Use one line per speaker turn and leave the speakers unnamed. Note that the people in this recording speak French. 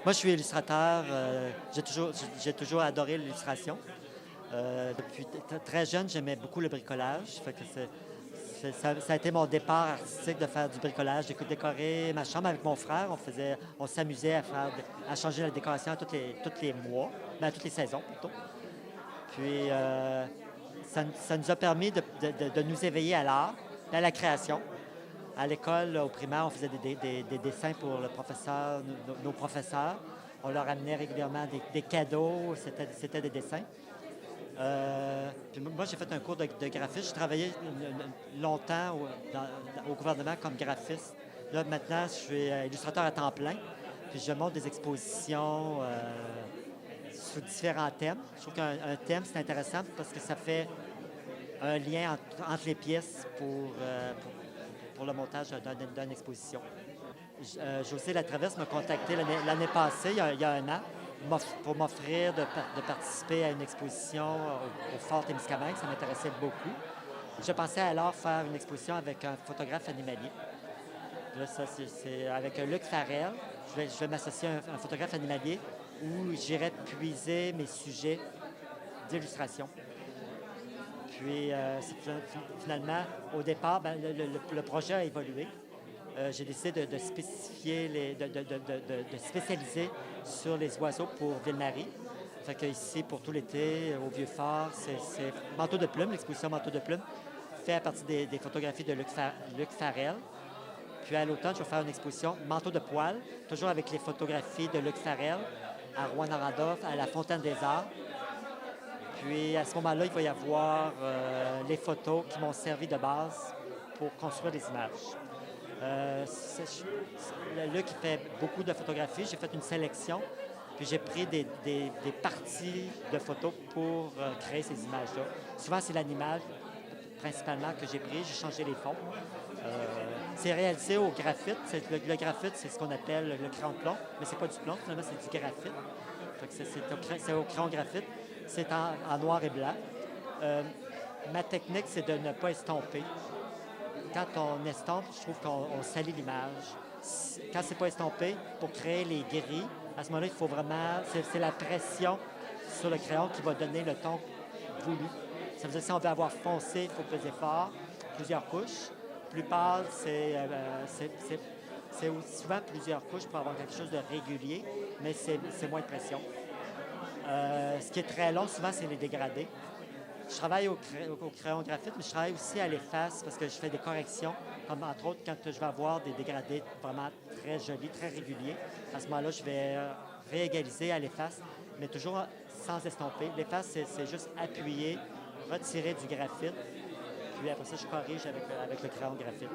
Moi, je suis illustrateur. J'ai toujours adoré l'illustration. Depuis très jeune, j'aimais beaucoup le bricolage. Fait que ça a été mon départ artistique de faire du bricolage, de décorer ma chambre avec mon frère. On s'amusait à changer la décoration tous les mois, ben, toutes les saisons plutôt. Puis ça nous a permis de nous éveiller à l'art, à la création. À l'école, au primaire, on faisait des dessins pour le professeur, nos professeurs. On leur amenait régulièrement des cadeaux, c'était des dessins. Puis moi, j'ai fait un cours de graphiste. J'ai travaillé longtemps au gouvernement comme graphiste. Là, maintenant, je suis illustrateur à temps plein. Puis je monte des expositions sous différents thèmes. Je trouve qu'un thème, c'est intéressant parce que ça fait un lien entre les pièces pour le montage d'une exposition. José Latraverse m'a contacté l'année passée, il y a un an, pour m'offrir de participer à une exposition au Fort Témiscamingue. Ça m'intéressait beaucoup. Je pensais alors faire une exposition avec un photographe animalier. Là, ça, c'est avec Luc Farrell. Je vais m'associer à un photographe animalier où j'irai puiser mes sujets d'illustration. Puis, finalement, au départ, ben, le projet a évolué. J'ai décidé de spécifier, de spécialiser sur les oiseaux pour Ville-Marie. Fait que ici, pour tout l'été, au Vieux-Fort, c'est Manteau de plume, l'exposition Manteau de plume, fait à partir des photographies de Luc Farrell. Puis à l'automne, je vais faire une exposition Manteau de poil, toujours avec les photographies de Luc Farrell, à Rouyn-Noranda, à la Fontaine des Arts. Puis à ce moment-là, il va y avoir les photos qui m'ont servi de base pour construire des images. Luc qui fait beaucoup de photographies. J'ai fait une sélection, puis j'ai pris des parties de photos pour créer ces images-là. Souvent, c'est l'animal principalement que j'ai pris. J'ai changé les fonds. C'est réalisé au graphite. Le graphite, c'est ce qu'on appelle le crayon de plomb, mais c'est pas du plomb, finalement, c'est du graphite. C'est au crayon graphite. C'est en noir et blanc. Ma technique, c'est de ne pas estomper. Quand on estompe, je trouve qu'on salit l'image. Quand c'est pas estompé, pour créer les gris, à ce moment-là, il faut vraiment... C'est la pression sur le crayon qui va donner le ton voulu. Ça veut dire que si on veut avoir foncé, il faut peser fort, plusieurs couches. Plus pâle, c'est souvent plusieurs couches pour avoir quelque chose de régulier, mais c'est moins de pression. Ce qui est très long, souvent, c'est les dégradés. Je travaille au crayon graphite, mais je travaille aussi à l'efface parce que je fais des corrections, comme entre autres quand je vais avoir des dégradés vraiment très jolis, très réguliers. À ce moment-là, je vais réégaliser à l'efface, mais toujours sans estomper. L'efface, c'est juste appuyer, retirer du graphite, puis après ça, je corrige avec le crayon graphite.